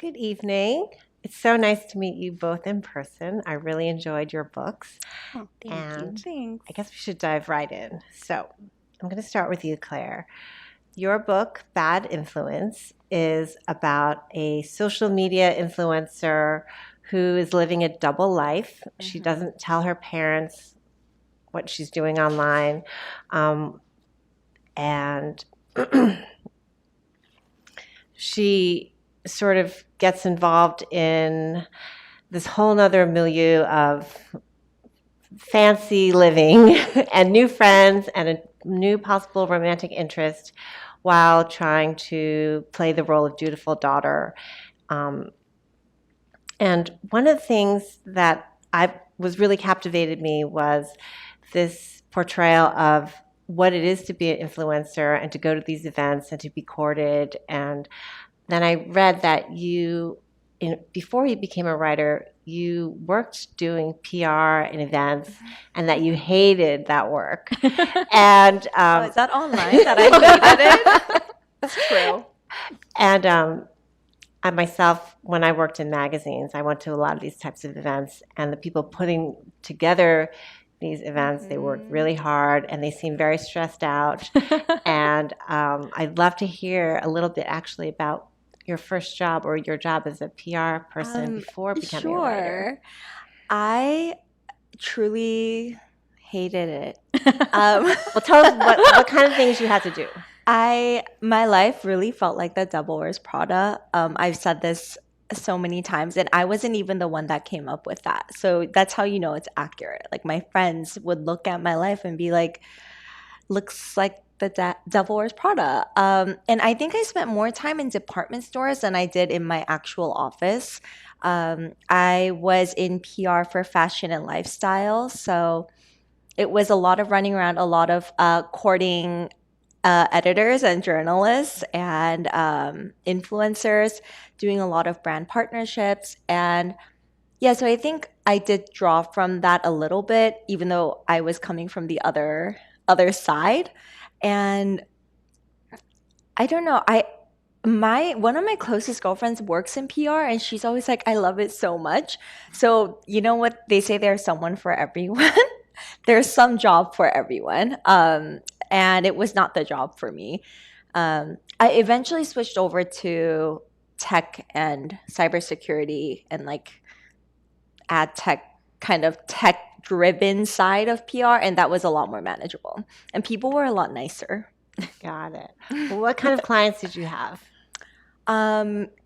Good evening. It's so nice to meet you both in person. I really enjoyed your books, Oh, thank you. and Thanks. I guess we should dive right in. So, I'm going to start with you, Claire. Your book, Bad Influence, is about a social media influencer who is living a double life. She doesn't tell her parents what she's doing online, and she sort of gets involved in this whole nother milieu of fancy living and new friends and a new possible romantic interest while trying to play the role of dutiful daughter. Um, and one of the things that I was really captivated me was this portrayal of what it is to be an influencer and to go to these events and to be courted. And then I read that before you became a writer, you worked doing PR and events, and that you hated that work. And Is that online that I hated it? That's true. and I myself, when I worked in magazines, I went to a lot of these types of events, and the people putting together these events, they worked really hard, and they seemed very stressed out. And I'd love to hear a little bit actually about your first job or your job as a PR person before becoming a writer. Sure. I truly hated it. Well, tell us what kind of things you had to do. My life really felt like the Devil Wears Prada. I've said this so many times, and I wasn't even the one that came up with that. So that's how you know it's accurate. Like my friends would look at my life and be like, looks like the Devil Wears Prada. And I think I spent more time in department stores than I did in my actual office. I was in PR for fashion and lifestyle. So it was a lot of running around, a lot of courting editors and journalists and influencers, doing a lot of brand partnerships. And yeah, so I think I did draw from that a little bit, even though I was coming from the other side. And I don't know, my one of my closest girlfriends works in PR, and she's always like, I love it so much. So you know what they say, there's someone for everyone. There's some job for everyone. And it was not the job for me. I eventually switched over to tech and cybersecurity and like ad tech, kind of tech driven side of PR, and that was a lot more manageable. And people were a lot nicer. Got it. Well, what kind of clients did you have?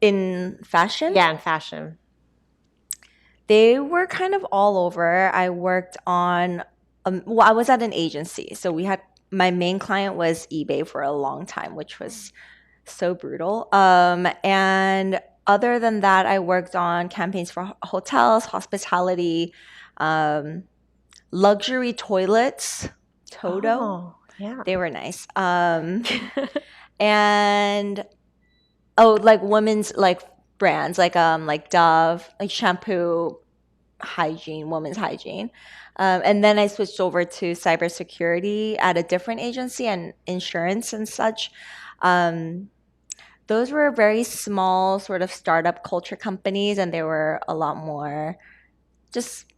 In fashion? Yeah, in fashion. They were kind of all over. I worked on, I was at an agency. So my main client was eBay for a long time, which was so brutal. And other than that, I worked on campaigns for hotels, hospitality, luxury toilets, Toto. Oh, yeah. They were nice. And like women's like brands like Dove, like shampoo, hygiene, women's hygiene. And then I switched over to cybersecurity at a different agency and insurance and such. Those were very small sort of startup culture companies, and they were a lot more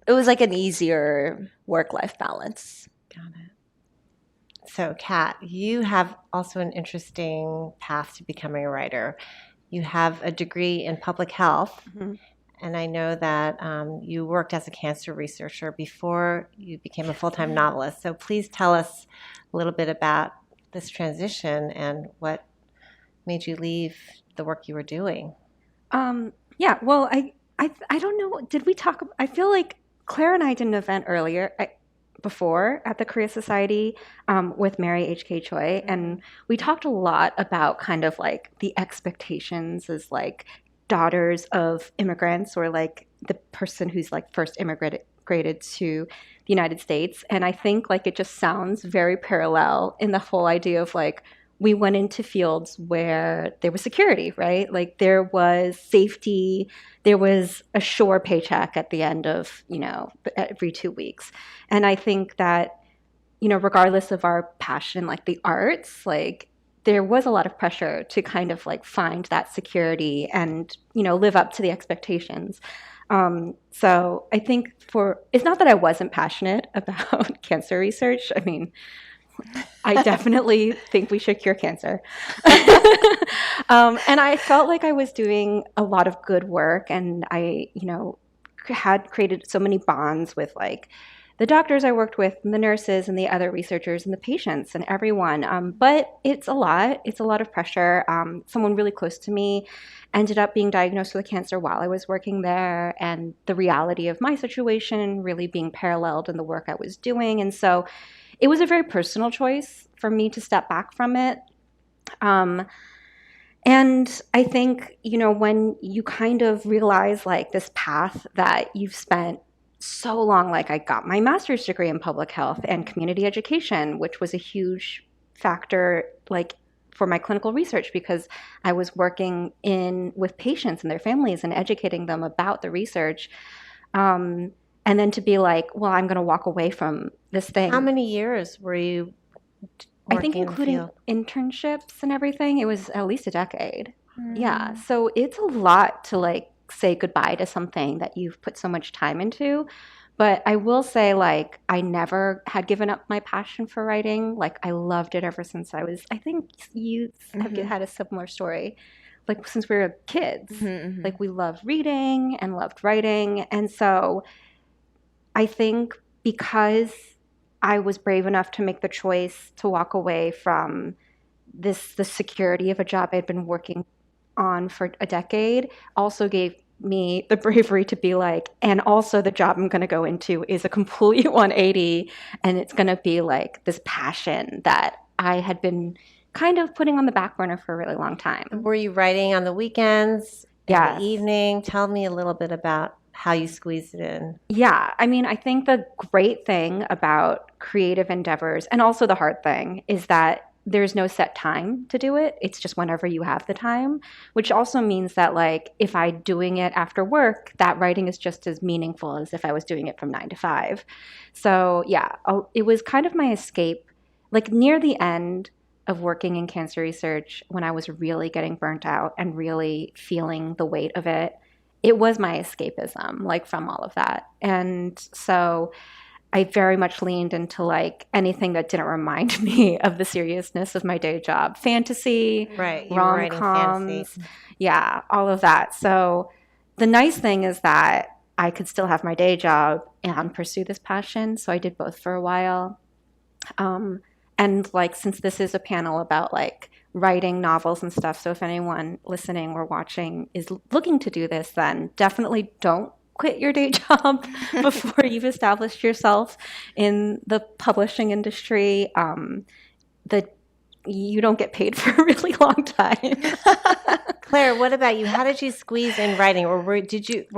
it was like an easier work-life balance. Got it. So, Kat, you have also an interesting path to becoming a writer. You have a degree in public health, and I know that you worked as a cancer researcher before you became a full-time novelist. So please tell us a little bit about this transition and what made you leave the work you were doing. Yeah, well, I don't know. Did we talk? I feel like Claire and I did an event earlier before at the Korea Society with Mary H.K. Choi, and we talked a lot about kind of like the expectations as like daughters of immigrants, or like the person who's like first immigrated to the United States. And I think like it just sounds very parallel in the whole idea of like we went into fields where there was security, right? Like there was safety, there was a sure paycheck at the end of, every 2 weeks. And I think that, regardless of our passion, like the arts, like there was a lot of pressure to kind of like find that security and, live up to the expectations. So I think it's not that I wasn't passionate about cancer research. I mean, I definitely think we should cure cancer. And I felt like I was doing a lot of good work, and I, had created so many bonds with like the doctors I worked with, and the nurses, and the other researchers, and the patients, and everyone. But it's a lot. It's a lot of pressure. Someone really close to me ended up being diagnosed with cancer while I was working there, and the reality of my situation really being paralleled in the work I was doing. And so it was a very personal choice for me to step back from it. And I think, when you kind of realize like this path that you've spent so long, like I got my master's degree in public health and community education, which was a huge factor like for my clinical research, because I was working with patients and their families and educating them about the research. And then to be like, well, I'm going to walk away from this thing. How many years were you I think working in the including field? internships and everything, it was at least a decade. Yeah. So it's a lot to like say goodbye to something that you've put so much time into. But I will say, like, I never had given up my passion for writing. Like, I loved it ever since I think you have had a similar story. Like, since we were kids, like, we loved reading and loved writing. And so I think because I was brave enough to make the choice to walk away from the security of a job I'd been working on for a decade, also gave me the bravery to be like, and also the job I'm going to go into is a complete 180, and it's going to be like this passion that I had been kind of putting on the back burner for a really long time. Were you writing on the weekends, in Yes. the evening? Tell me a little bit about how you squeezed it in. Yeah, I mean, I think the great thing about creative endeavors, and also the hard thing, is that there's no set time to do it. It's just whenever you have the time, which also means that like if I'm doing it after work, that writing is just as meaningful as if I was doing it from 9 to 5. So yeah, it was kind of my escape. Like near the end of working in cancer research, when I was really getting burnt out and really feeling the weight of it, it was my escapism, like from all of that. And so I very much leaned into like anything that didn't remind me of the seriousness of my day job. Fantasy, Right, you were writing rom-coms, fantasy. yeah, all of that. So the nice thing is that I could still have my day job and pursue this passion. So I did both for a while. And like, since this is a panel about like writing novels and stuff, so if anyone listening or watching is looking to do this, then definitely don't quit your day job before you've established yourself in the publishing industry. You don't get paid for a really long time. Claire, what about you? How did you squeeze in writing, or were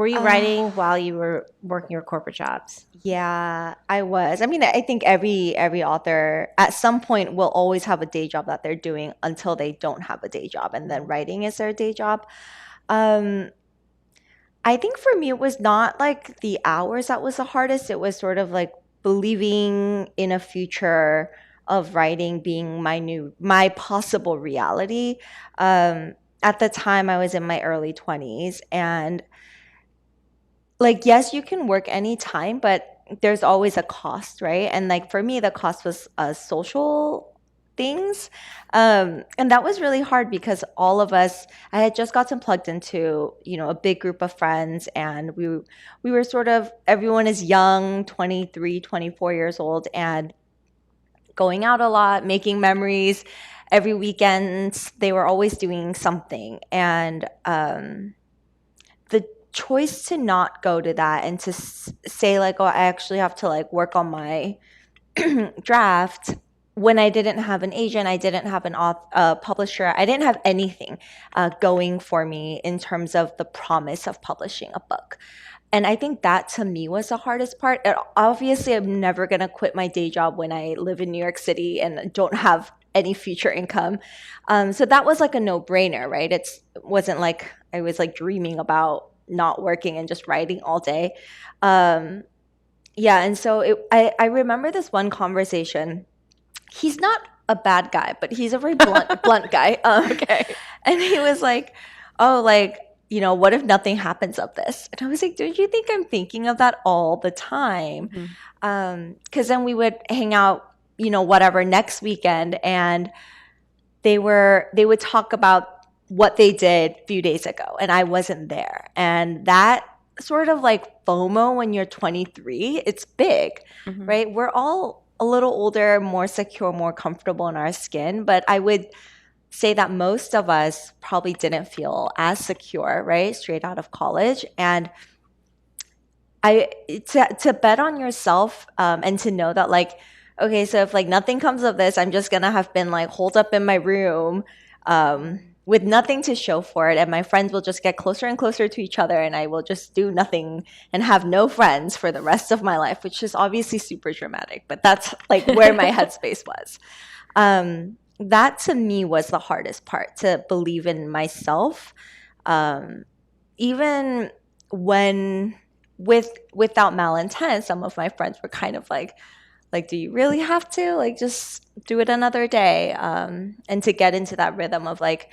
you writing while you were working your corporate jobs? Yeah, I was. I mean, I think every author at some point will always have a day job that they're doing until they don't have a day job, and then writing is their day job. I think for me, it was not like the hours that was the hardest. It was sort of like believing in a future of writing being my possible reality. At the time, I was in my early 20s, and like, yes, you can work anytime, but there's always a cost, right? And like for me, the cost was social things. And that was really hard because all of us, I had just gotten plugged into, a big group of friends, and we were sort of, everyone is young, 23, 24 years old, and going out a lot, making memories. Every weekend, they were always doing something. And the choice to not go to that and to say like, oh, I actually have to like work on my draft, when I didn't have an agent, I didn't have a publisher, I didn't have anything going for me in terms of the promise of publishing a book. And I think that to me was the hardest part. Obviously, I'm never going to quit my day job when I live in New York City and don't have any future income. So that was like a no-brainer, right? It wasn't like I was like dreaming about not working and just writing all day. Yeah, and so I remember this one conversation. He's not a bad guy, but he's a very blunt guy. Okay. And he was like, "Oh, like, you know, what if nothing happens of this?" And I was like, "Don't you think I'm thinking of that all the time?" Because then we would hang out, you know, whatever next weekend, and they would talk about what they did a few days ago, and I wasn't there, and that sort of like FOMO when you're 23, it's big, right? We're all a little older, more secure, more comfortable in our skin, but I would say that most of us probably didn't feel as secure, right? Straight out of college. And to bet on yourself, and to know that like, okay, so if like nothing comes of this, I'm just gonna have been like holed up in my room, with nothing to show for it, and my friends will just get closer and closer to each other, and I will just do nothing and have no friends for the rest of my life, which is obviously super dramatic, but that's like where my headspace was. That to me was the hardest part, to believe in myself, even when without malintent. Some of my friends were kind of like, do you really have to, like, just do it another day? And to get into that rhythm of like,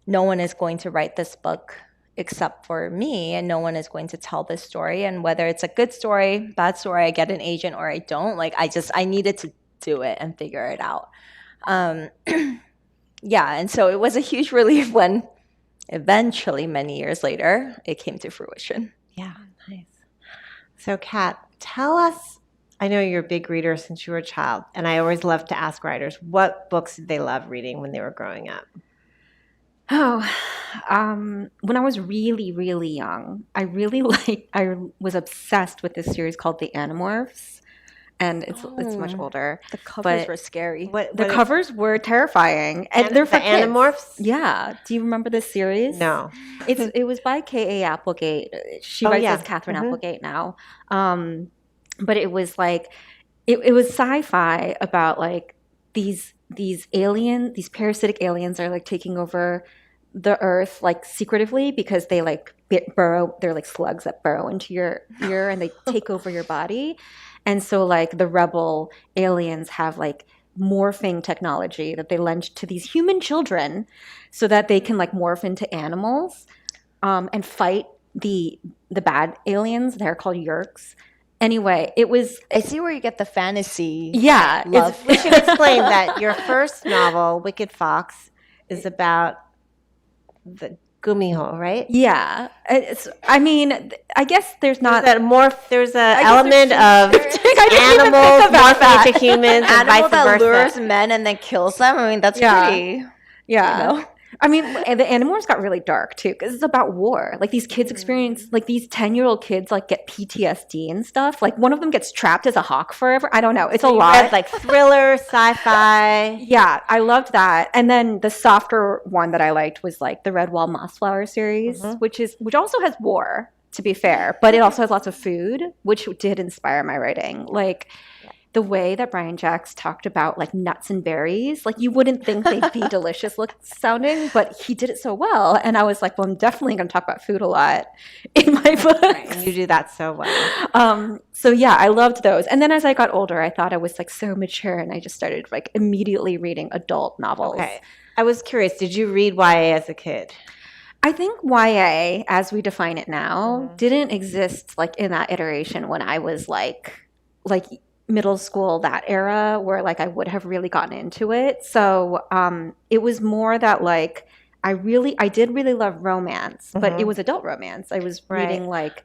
no one is going to write this book except for me, and no one is going to tell this story, and whether it's a good story, bad story, I get an agent or I don't, like, I needed to do it and figure it out. Yeah, and so it was a huge relief when eventually, many years later, it came to fruition. Yeah, nice. So, Kat, tell us, I know you're a big reader since you were a child, and I always love to ask writers, what books did they love reading when they were growing up? Oh, when I was really, really young, I was obsessed with this series called The Animorphs, and it's much older. The covers But were scary. The covers were terrifying, and they're for the kids. Animorphs? Yeah. Do you remember this series? No. It was by K.A. Applegate. She Oh, writes yeah. as Catherine Applegate now. But it was like it was sci-fi about like these parasitic aliens are like taking over the earth like secretively, because they like burrow. They're like slugs that burrow into your ear and they take over your body. And so like the rebel aliens have like morphing technology that they lend to these human children so that they can like morph into animals, and fight the bad aliens. They're called Yerks. Anyway, it was. I see where you get the fantasy. Yeah, love. We should explain that your first novel, Wicked Fox, is about the gumiho, right? Yeah. I guess there's not There's an guess element there's- of I didn't even animals think about morphing that. into humans and Animal vice that versa. lures men and then kills them. I mean, that's Yeah. pretty. Yeah. You know? I mean, and the Animorphs got really dark too, because it's about war. Like these kids experience, like these 10-year-old kids, like get PTSD and stuff. Like one of them gets trapped as a hawk forever. I don't know. It's a You lot. read, like thriller, sci-fi. Yeah, I loved that. And then the softer one that I liked was like the Redwall Mossflower series, which also has war, to be fair, but it also has lots of food, which did inspire my writing. Like the way that Brian Jacks talked about like nuts and berries, like you wouldn't think they'd be delicious sounding, but he did it so well. And I was like, well, I'm definitely going to talk about food a lot in my book. And you do that so well. So yeah, I loved those. And then as I got older, I thought I was like so mature, and I just started like immediately reading adult novels. Okay. I was curious, did you read YA as a kid? I think YA, as we define it now, didn't exist like in that iteration when I was like middle school, that era where like I would have really gotten into it. So it was more that like I did really love romance, but it was adult romance. I was reading like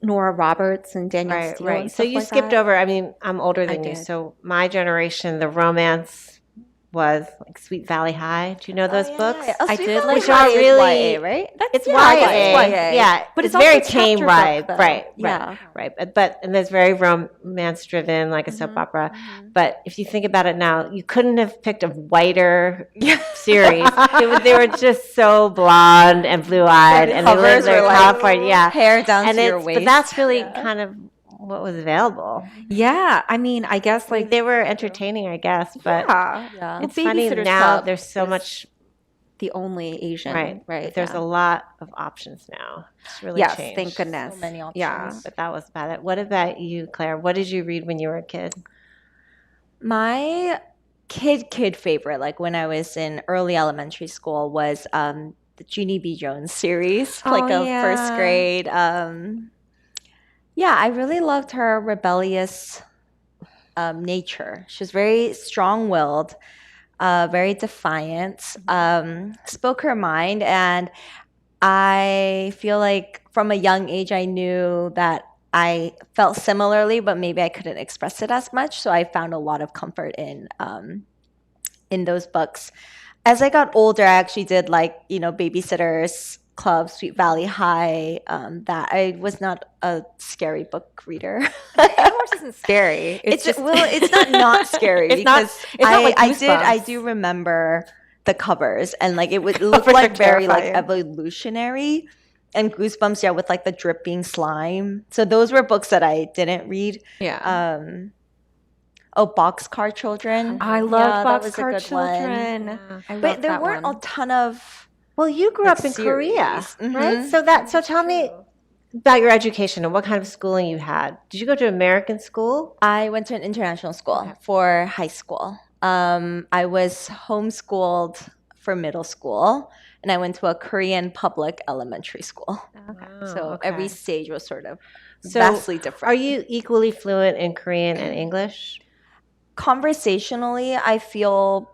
Nora Roberts and Danielle Steele. Right. And So stuff you like skipped that. over, I mean, I'm older than you, did. so my generation, the romance was like Sweet Valley High. Do you know those books? I did like Which are YA is really- YA, right? It's yeah, YA. I guess it's YA. Yeah, But it's it's very also tame chapter vibe. book, though. Right. Yeah. But and there's very romance driven, like a soap opera. But if you think about it now, you couldn't have picked a whiter series. They were just so blonde and blue eyed, and they lived covers in were like California. Yeah, hair down and to your but waist. that's really kind of what was available. Yeah, I mean, I guess like They were entertaining, I guess, but Yeah. it's funny Babysitter's now. Club There's so was much. the only Asian, right? There's yeah. a lot of options now. It's really Yes, changed. thank goodness. So many options. Yeah. But that was about it. What about you, Claire? What did you read when you were a kid? My kid favorite, like when I was in early elementary school, was the Jeannie B. Jones series, Oh, like a yeah. first grade. Yeah, I really loved her rebellious nature. She was very strong-willed, very defiant, spoke her mind, and I feel like from a young age I knew that I felt similarly, but maybe I couldn't express it as much. So I found a lot of comfort in those books. As I got older, I actually did like, Babysitters Club, Sweet Valley High. That I was not a scary book reader. Animorphs isn't scary. It's not scary It's not- because it's not like I Goosebumps. do remember the covers, and like it would look Covers like are very like terrifying. evolutionary. And Goosebumps, yeah, with like the dripping slime. So those were books that I didn't read. Yeah. Boxcar Children. I Yeah, loved that was a Boxcar good one. Children. Yeah. I But loved there that weren't one. a ton of Well, you grew like, up in series. Korea, right? Mhm. So tell me about your education and what kind of schooling you had. Did you go to American school? I went to an international school Okay. for high school. I was homeschooled for middle school, and I went to a Korean public elementary school. So every stage was sort of So vastly different. Are you equally fluent in Korean and English? Conversationally, I feel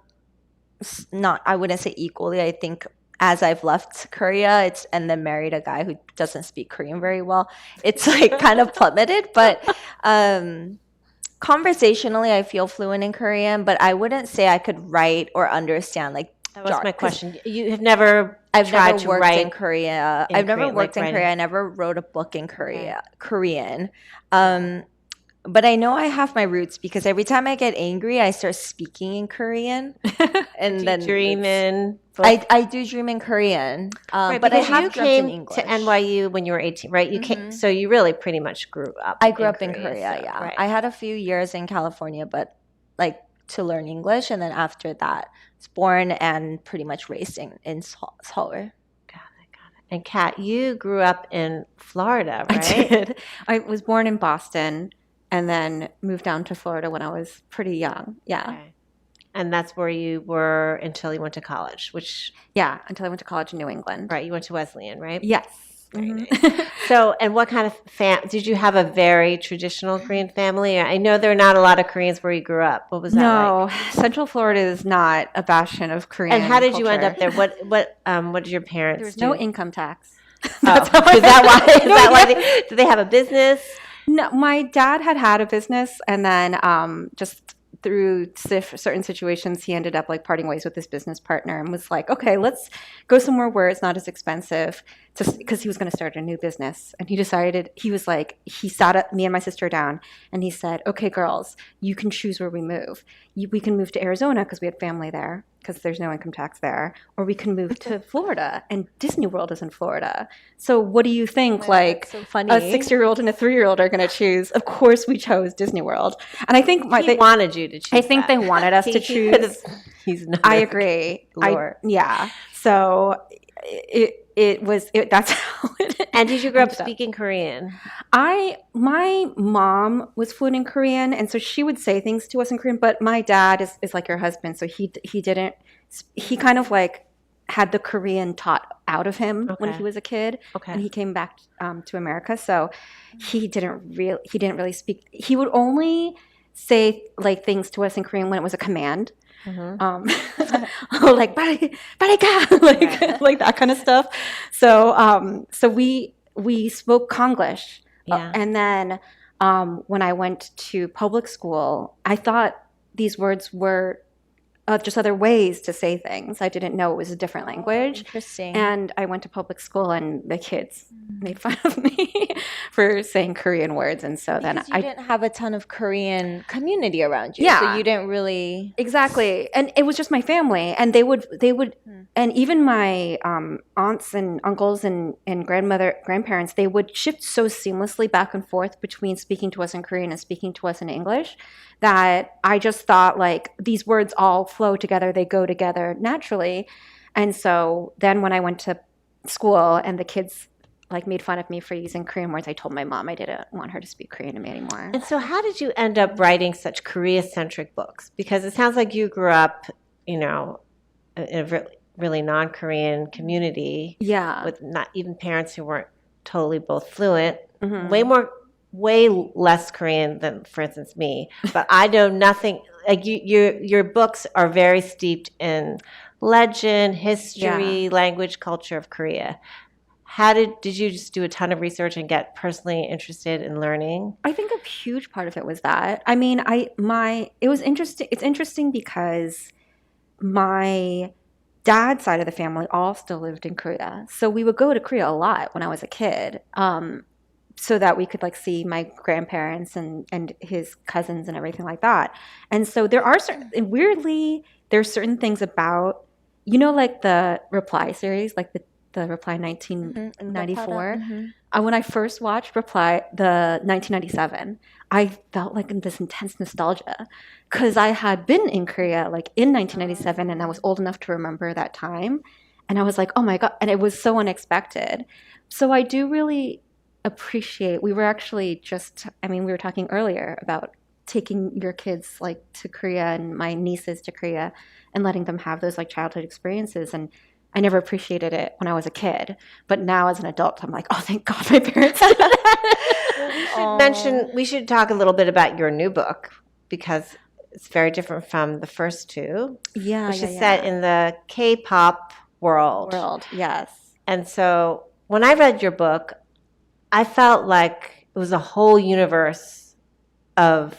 not, I wouldn't say equally. I think as I've left Korea, and then married a guy who doesn't speak Korean very well, it's like kind of plummeted. But conversationally, I feel fluent in Korean, but I wouldn't say I could write or understand like That was my 'cause question. You have never I've tried never to worked write in Korea. in I've never Korean, worked like in Korea. writing. I never wrote a book in Korean. But I know I have my roots because every time I get angry, I start speaking in Korean, and Do you then dream in? I do dream in Korean, Right, but I because have you dreamt in came English. to NYU when you were 18, right? You came, so you really pretty much grew up. I grew up in Korea. so- Yeah, right. I had a few years in California, but like to learn English, and then after that, I was born and pretty much raised in Seoul. And Kat, you grew up in Florida, right? I did. I was born in Boston and then moved down to Florida when I was pretty young. Yeah. Okay. And that's where you were until you went to college, which, Yeah, until I went to college in New England. right, you went to Wesleyan, right? Yes. Very Mhm. So, and what kind of did you have a very traditional Korean family? I know there are not a lot of Koreans where you grew up. What was that like? No, Central Florida is not a bastion of Korean And how did you end culture. up there? What did your parents There was do? no income tax. Oh, That's how I is that why? ended up- Is that why? Do they have a business? No, my dad had a business, and then just through certain situations, he ended up like parting ways with his business partner, and was like, "Okay, let's go somewhere where it's not as expensive," because he was going to start a new business. And he decided he sat me and my sister down, and he said, "Okay, girls, you can choose where we move. We can move to Arizona because we had family there, because there's no income tax there, or we can move to Florida, and Disney World is in Florida. So what do you think? Like so funny. a 6-year-old and a 3-year-old are going to choose?" Of course, we chose Disney World, and I think He wanted you to choose. I think they that. wanted us to He could've- choose. He's not. I agree. Lord. Yeah. So that's how it. And did you grow up ended up. speaking Korean? My mom was fluent in Korean, and so she would say things to us in Korean. But my dad is like your husband, so he kind of like had the Korean taught out of him when Okay. he was a kid, Okay. and he came back to America. So he didn't really speak. He would only say like things to us in Korean when it was a command. Like "Barika," like that kind of stuff. So we spoke Konglish, Yeah. and then when I went to public school, I thought these words were just other ways to say things. I didn't know it was a different language. Interesting. And I went to public school, and the kids made fun of me for saying Korean words, and so then because you didn't have a ton of Korean community around you, so Yeah. you didn't really. Exactly. And it was just my family. And they would, and even my aunts and uncles and grandparents, they would shift so seamlessly back and forth between speaking to us in Korean and speaking to us in English that I just thought like these words all flow together, they go together naturally. And so then when I went to school and the kids like made fun of me for using Korean words. I told my mom I didn't want her to speak Korean to me anymore. And so how did you end up writing such Korea-centric books? Because it sounds like you grew up, in a really non-Korean community Yeah. with not even parents who weren't totally both fluent, Mhm. way less Korean than, for instance, me. But I know nothing. Like your books are very steeped in legend, history, language, culture of Korea. How did you just do a ton of research and get personally interested in learning? I think a huge part of it was that. I mean, it was interesting. It's interesting because my dad's side of the family all still lived in Korea. So we would go to Korea a lot when I was a kid, so that we could like see my grandparents and his cousins and everything like that. And so there are there's certain things about, like the Reply series, like the Reply Mhm, and the 1994. mhm. When I first watched Reply, the 1997, I felt like this intense nostalgia because I had been in Korea like in 1997 and I was old enough to remember that time. And I was like, oh my God. And it was so unexpected. So I do really appreciate, we were actually we were talking earlier about taking your kids like to Korea and my nieces to Korea and letting them have those like childhood experiences. And I never appreciated it when I was a kid, but now as an adult, I'm like, oh, thank God my parents did that. We should talk a little bit about your new book because it's very different from the first two, Yeah, which yeah, is set in the K-pop world. Yes. And so when I read your book, I felt like it was a whole universe of,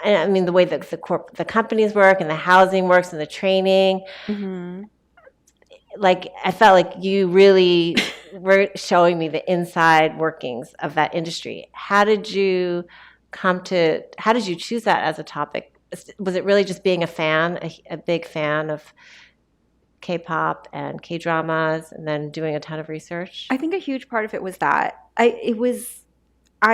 I mean, the way that the companies work and the housing works and the training. Mm-hmm. Like I felt like you really were showing me the inside workings of that industry. How did you choose that as a topic? Was it really just being a big fan of K-pop and K-dramas and then doing a ton of research? I think a huge part of it was that. I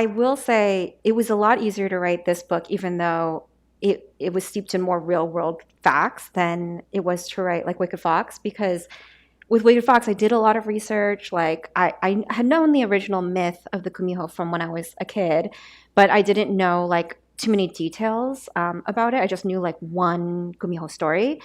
will say it was a lot easier to write this book, even though it was steeped in more real world facts than it was to write like Wicked Fox, because with Wicked Fox, I did a lot of research. Like I had known the original myth of the Kumiho from when I was a kid, but I didn't know like too many details about it. I just knew like one Kumiho story.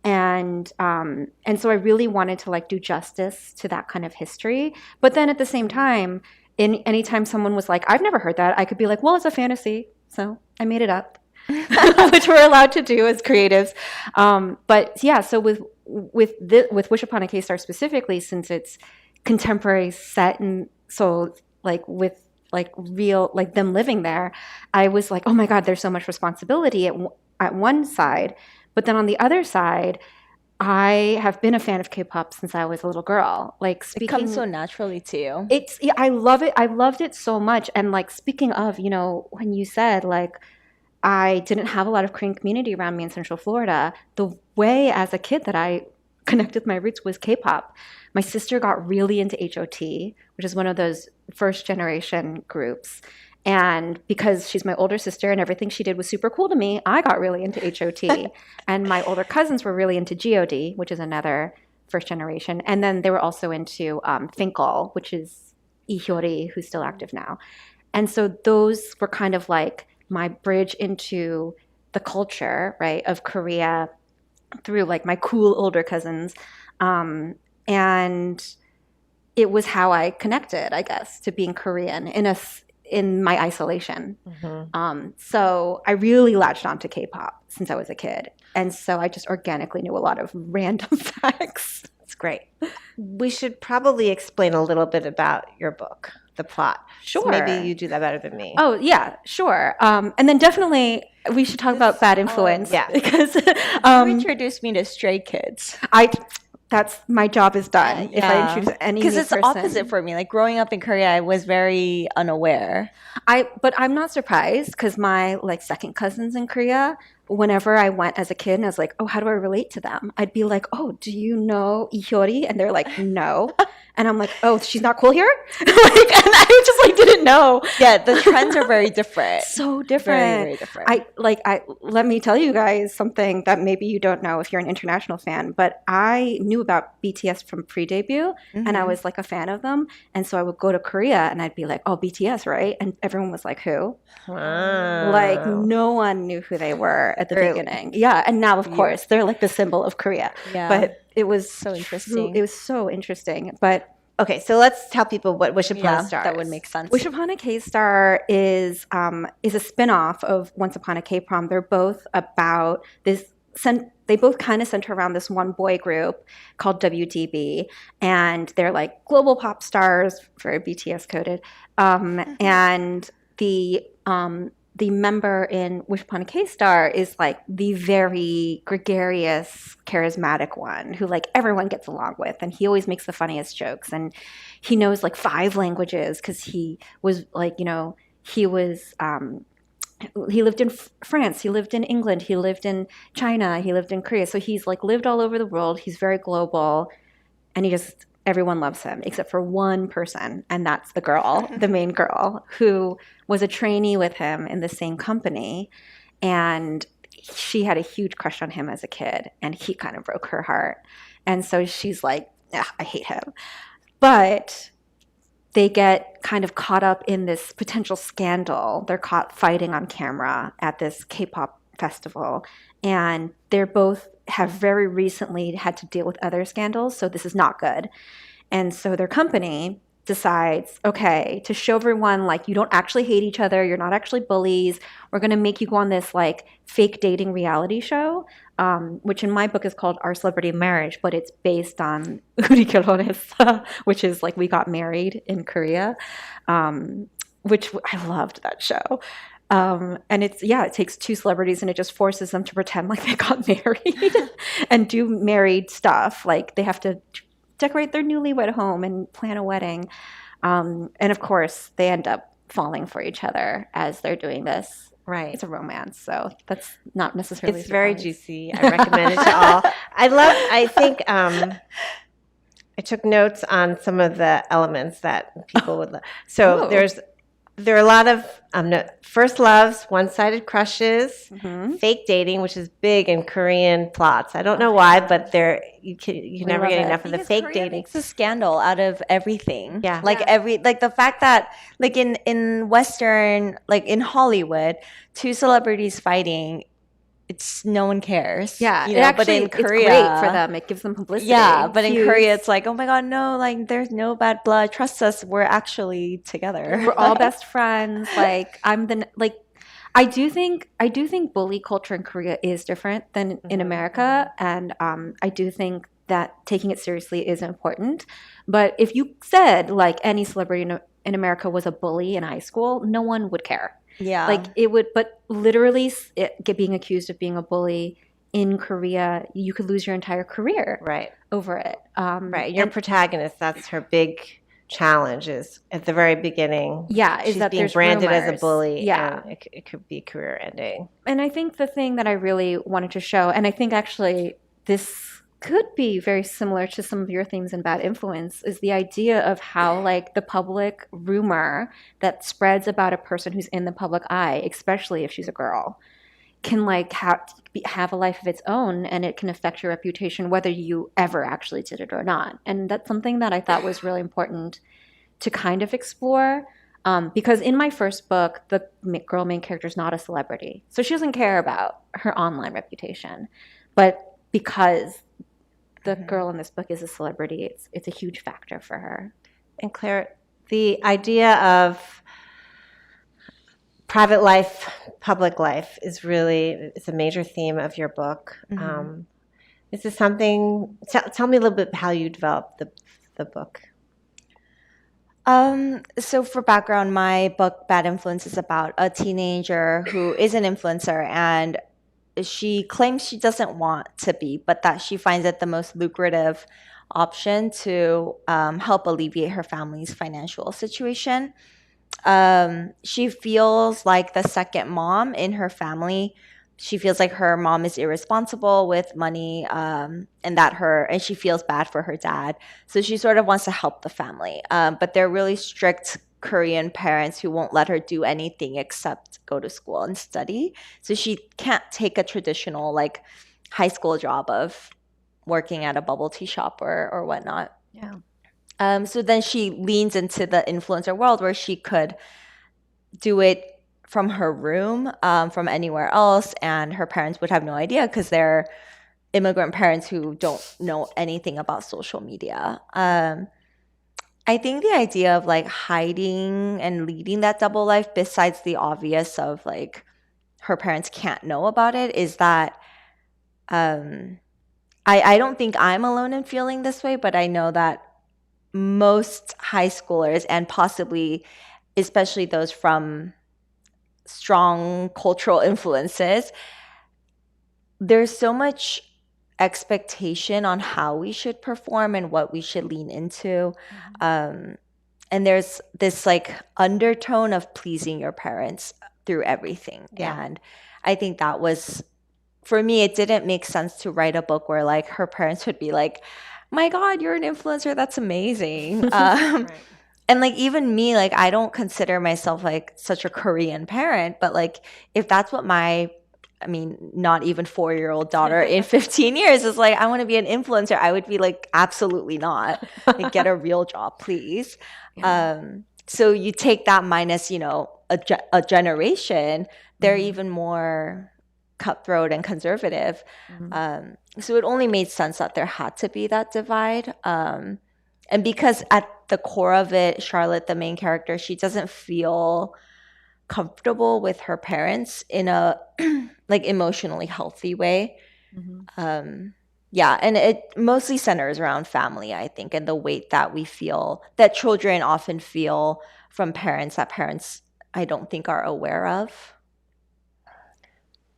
And so I really wanted to like do justice to that kind of history. But then at the same time, anytime someone was like, I've never heard that, I could be like, well, it's a fantasy, so I made it up, which we're allowed to do as creatives. But yeah, so with Wish Upon a K-Star specifically, since it's contemporary set and so like with like real like them living there, I was like, oh my God, there's so much responsibility at one side. But then on the other side, I have been a fan of K-pop since I was a little girl. Like It comes so naturally to you. I love it. I loved it so much. And like speaking of, when you said like I didn't have a lot of Korean community around me in Central Florida, the way as a kid that I connected with my roots was K-pop. My sister got really into HOT, which is one of those first generation groups. And because she's my older sister and everything she did was super cool to me, I got really into HOT. And my older cousins were really into GOD, which is another first generation. And then they were also into Finkel, which is Ihyori, who's still active now. And so those were kind of like my bridge into the culture, right, of Korea through like my cool older cousins. And it was how I connected, I guess, to being Korean in my isolation. Mm-hmm. So I really latched onto K-pop since I was a kid. And so I just organically knew a lot of random facts. That's great. We should probably explain a little bit about your book, the plot. Sure. So maybe you do that better than me. Oh, yeah, sure. And then definitely we should talk about Bad Influence. Yeah. Because You introduced me to Stray Kids. that's my job is done if I introduce any because new it's the person. opposite for me. Like growing up in Korea, I was very unaware. But I'm not surprised because my like second cousins in Korea whenever I went as a kid and I was like, oh, how do I relate to them? I'd be like, oh, do you know Ihyori? And they're like, no. And I'm like, oh, she's not cool here? And I just like didn't know. Yeah, the trends are very different. So different. Very, very different. I let me tell you guys something that maybe you don't know if you're an international fan, but I knew about BTS from pre-debut and I was like a fan of them. And so I would go to Korea and I'd be like, oh, BTS, right? And everyone was like, who? Wow. Like no one knew who they were at the beginning. Yeah. And now, of course, they're like the symbol of Korea. Yeah. But it was so interesting. It was so interesting. But okay, so let's tell people what Wish Upon a Star that would is. make sense. Wish Upon a K-Star is a spin-off of Once Upon a K-Prom. They're both about this. They both kind of center around this one boy group called WDB, and they're like global pop stars, very BTS coded. And the member in Wish Upon a K-Star is like the very gregarious, charismatic one who like everyone gets along with, and he always makes the funniest jokes, and he knows like 5 languages because he was like, you know, he lived in France, he lived in England, he lived in China, he lived in Korea, so he's like lived all over the world. He's very global, and everyone loves him except for one person, and that's the girl, the main girl, who was a trainee with him in the same company, and she had a huge crush on him as a kid, and he kind of broke her heart. And so she's like, I hate him. But they get kind of caught up in this potential scandal. They're caught fighting on camera at this K-pop festival, and they're both have very recently had to deal with other scandals, so this is not good. And so their company decides, okay, to show everyone like you don't actually hate each other, you're not actually bullies, we're going to make you go on this like fake dating reality show, which in my book is called Our Celebrity Marriage, but it's based on Uri 결혼했어, which is like We Got Married in Korea, which I loved that show. And it takes 2 celebrities and it just forces them to pretend like they got married and do married stuff. Like they have to decorate their newlywed home and plan a wedding. And of course, they end up falling for each other as they're doing this. Right. It's a romance, so that's not necessarily It's very surprise. juicy. I recommend it to all. I think I took notes on some of the elements that people would love. So there are a lot of first loves, one-sided crushes, fake dating, which is big in Korean plots. I don't know why, but you can never get enough of the fake Korea dating. makes a scandal out of everything. Yeah. Like the fact that like in Western, like in Hollywood, 2 celebrities fighting, it's no one cares. Yeah, you it know, actually, but in Korea, it's great for them. It gives them publicity. Yeah, but in Huge. Korea, it's like, oh my God, no, like there's no bad blood. Trust us, we're actually together. We're all best friends. Like I do think bully culture in Korea is different than in America, and I do think that taking it seriously is important. But if you said like any celebrity in America was a bully in high school, no one would care. Yeah, Like it would, but literally being accused of being a bully in Korea, you could lose your entire career over it. Right. Your protagonist, that's her big challenge is at the very beginning. Yeah, she's is that being there's branded as a rumors. bully. Yeah. And it could be career ending. And I think the thing that I really wanted to show, and I think actually this could be very similar to some of your themes in Bad Influence, is the idea of how like the public rumor that spreads about a person who's in the public eye, especially if she's a girl, can like have a life of its own, and it can affect your reputation whether you ever actually did it or not. And that's something that I thought was really important to kind of explore. Because in my first book, the girl main character is not a celebrity. So she doesn't care about her online reputation. But because the girl in this book is a celebrity, it's a huge factor for her. And Claire, the idea of private life, public life it's a major theme of your book. Is this something, tell me a little bit how you developed the book. So for background, my book Bad Influence is about a teenager who is an influencer, and she claims she doesn't want to be, but that she finds it the most lucrative option to help alleviate her family's financial situation. She feels like the second mom in her family she feels like her mom is irresponsible with money, and she feels bad for her dad. So she sort of wants to help the family. But they're really strict Korean parents who won't let her do anything except go to school and study. So she can't take a traditional like high school job of working at a bubble tea shop or whatnot. Yeah. So then she leans into the influencer world where she could do it from her room, from anywhere else, and her parents would have no idea because they're immigrant parents who don't know anything about social media. I think the idea of like hiding and leading that double life, besides the obvious of like her parents can't know about it, is that I don't think I'm alone in feeling this way, but I know that most high schoolers, and possibly especially those from strong cultural influences, there's so much expectation on how we should perform and what we should lean into. And there's this like undertone of pleasing your parents through everything. Yeah. And I think that was, for me, it didn't make sense to write a book where like her parents would be like, my God, you're an influencer. That's amazing. Right. And like even me, like I don't consider myself like such a Korean parent, but like if that's what not even 4-year-old daughter in 15 years is like, I want to be an influencer, I would be like, absolutely not. Like, get a real job, please. Yeah. So you take that minus, a generation, they're even more cutthroat and conservative. So it only made sense that there had to be that divide. And because at the core of it, Charlotte, the main character, she doesn't feel comfortable with her parents in a like emotionally healthy way. Yeah, and it mostly centers around family, I think, and the weight that we feel, that children often feel from parents, that parents I don't think are aware of.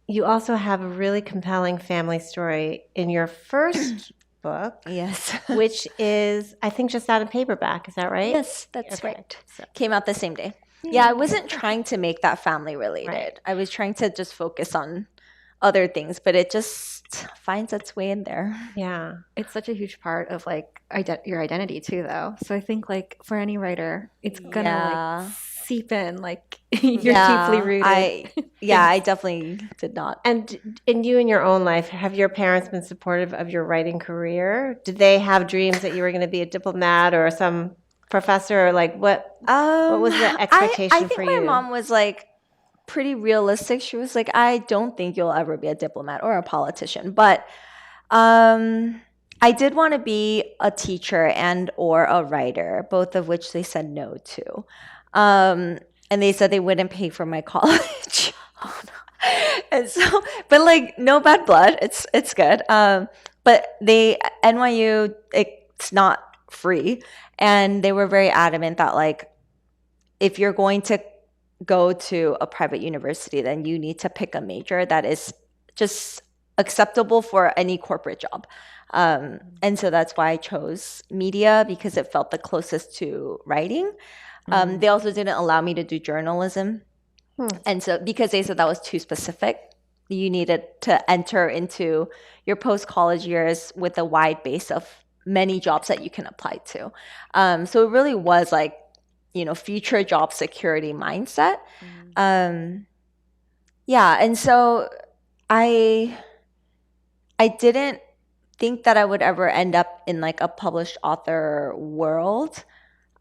You also have a really compelling family story in your first book, Yes. which is, I think, just out in paperback. Is that right? Yes, that's Okay. right. Came out the same day. Yeah, I wasn't trying to make that family related. Right. I was trying to just focus on other things, but it just finds its way in there. Yeah. It's such a huge part of like your identity too, though. So I think like for any writer, it's gonna Yeah. like seep in, like you're deeply rooted. I definitely did not. And in your own life, have your parents been supportive of your writing career? Did they have dreams that you were going to be a diplomat or some professor? Or like what was the expectation I think for my you? mom was like pretty realistic. She was like, I don't think you'll ever be a diplomat or a politician, but I did want to be a teacher and or a writer, both of which they said no to. And they said they wouldn't pay for my college. And so, but like no bad blood. It's good. But NYU, it's not free. And they were very adamant that like, if you're going to go to a private university, then you need to pick a major that is just acceptable for any corporate job. And so that's why I chose media, because it felt the closest to writing. They also didn't allow me to do journalism. And so because they said that was too specific, you needed to enter into your post-college years with a wide base of many jobs that you can apply to. So it really was like, future job security mindset. Yeah. And so I didn't think that I would ever end up in like a published author world.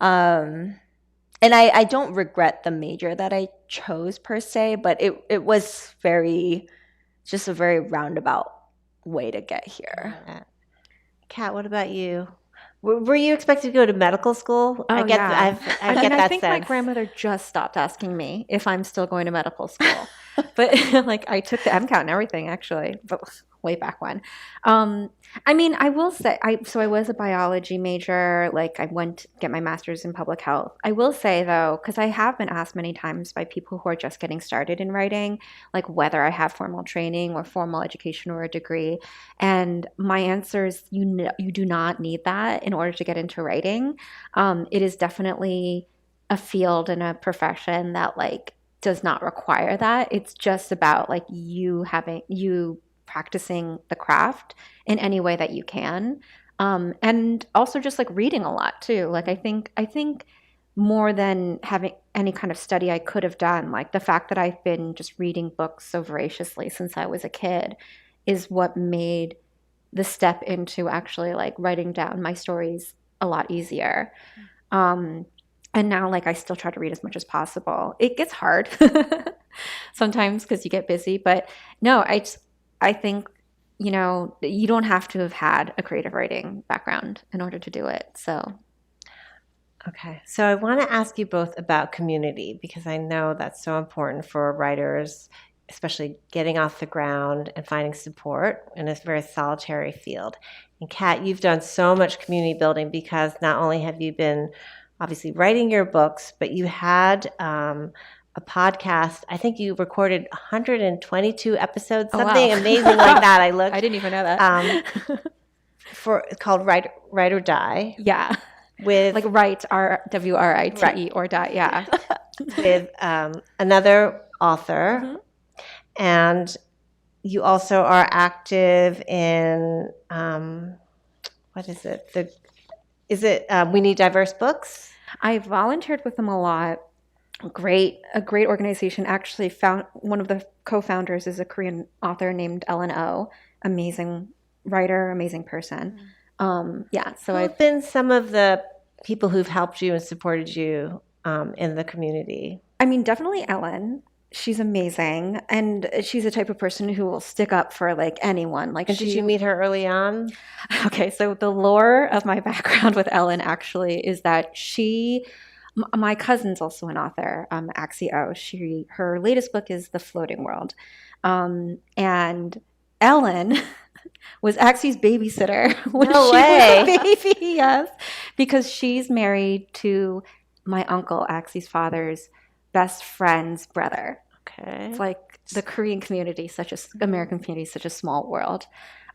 And I don't regret the major that I chose per se, but it was just a very roundabout way to get here. Kat, what about you? Were you expected to go to medical school? Oh, I get yeah. I get that I think my sense. grandmother just stopped asking me if I'm still going to medical school. But like I took the MCAT and everything actually, but way back when. I will say I was a biology major. Like I went to get my master's in public health. I will say though, because I have been asked many times by people who are just getting started in writing, like whether I have formal training or formal education or a degree. And my answer is you do not need that in order to get into writing. It is definitely a field and a profession that like does not require that. It's just about like you practicing the craft in any way that you can. And also just like reading a lot too. Like I think more than having any kind of study I could have done, like the fact that I've been just reading books so voraciously since I was a kid is what made the step into actually like writing down my stories a lot easier. Um, and now like I still try to read as much as possible. It gets hard sometimes because you get busy, but no, I think you don't have to have had a creative writing background in order to do it. So Okay, so I want to ask you both about community because I know that's so important for writers, especially getting off the ground and finding support in a very solitary field. And Kat, you've done so much community building because not only have you been obviously writing your books, but you had a podcast. I think you recorded 122 episodes, Oh, something wow. amazing like that. I looked I didn't even know that. for called Write or Die Yeah. with Like write, WRITE Right. or die. Yeah. with another author, Mhm. and you also are active in what is it? We Need Diverse Books? I volunteered with them a lot. A great organization. Actually, found one of the co-founders is a Korean author named Ellen O. Amazing writer, amazing person. Yeah, so Who I've have been some of the people who've helped you and supported you in the community? I mean, definitely Ellen. She's amazing, and she's the type of person who will stick up for like anyone. Like And did you meet her early on? Okay, so the lore of my background with Ellen actually is that my cousin's also an author, Axio. Her latest book is The Floating World, and Ellen was Axie's babysitter when No she way. was a baby. Yes, because she's married to my uncle, Axie's father's best friend's brother. Okay. It's like the Korean community, American community, is such a small world.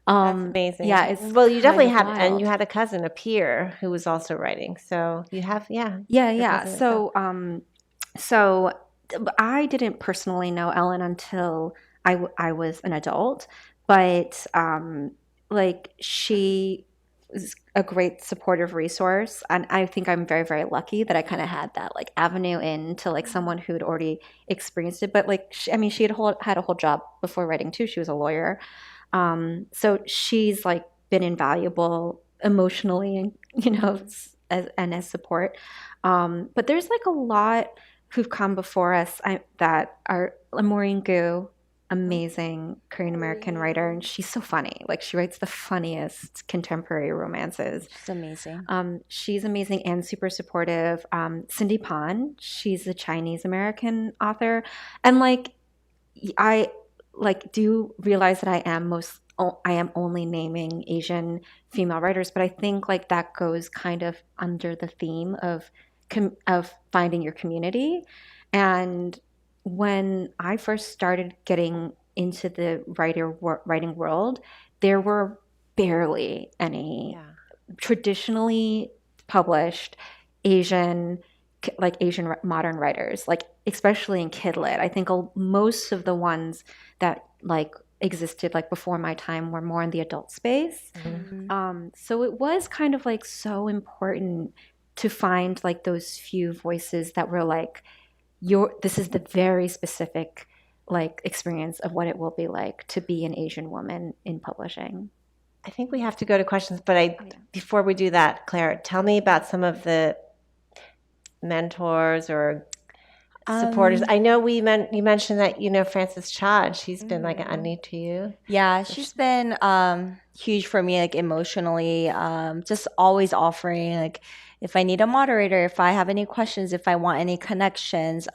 That's amazing. Yeah, it's Well, you definitely kind of had, and wild. you had a cousin, a peer, who was also writing. So you have, Yeah, your yeah. cousin itself. So I didn't personally know Ellen until I was an adult, but like she was a great supportive resource, and I think I'm very, very lucky that I kind of had that like avenue into like someone who'd already experienced it. But like, I mean, she had a whole job before writing too. She was a lawyer, so she's like been invaluable emotionally and as support. But there's like a lot who've come before us that are Maureen Gu, amazing Korean American writer, and she's so funny. Like she writes the funniest contemporary romances. She's amazing. She's amazing and super supportive. Cindy Pan, she's a Chinese American author, and like I like do realize that I am only naming Asian female writers, but I think like that goes kind of under the theme of finding your community. And when I first started getting into the writing world, there were barely any Yeah. traditionally published Asian modern writers, like especially in kid lit. I think most of the ones that like existed like before my time were more in the adult space. So it was kind of like so important to find like those few voices that were like this is the very specific like experience of what it will be like to be an Asian woman in publishing. I think we have to go to questions, but before we do that, Claire, tell me about some of the mentors or supporters. I know you mentioned that Frances Cha, and she's been like an auntie to you. Yeah, she's been huge for me, like emotionally. Just always offering, like, if I need a moderator, if I have any questions, if I want any connections,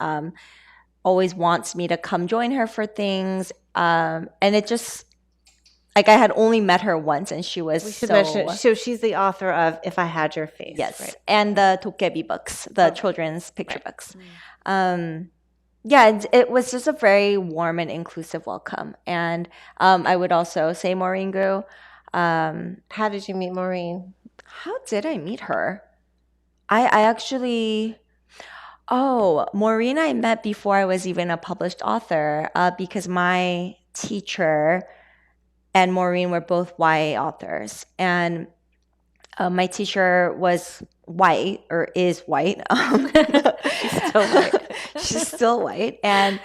always wants me to come join her for things. And it just, like, I had only met her once, and she was We should mention. So she's the author of If I Had Your Face. yes, Right? and the Tokebi books, the children's picture books. Yeah, it was just a very warm and inclusive welcome. And I would also say Maureen Gu. How did you meet Maureen? How did I meet her? I actually, Oh, Maureen, I met before I was even a published author because my teacher and Maureen were both YA authors. And my teacher was white or is white. She's still white. She's still white. And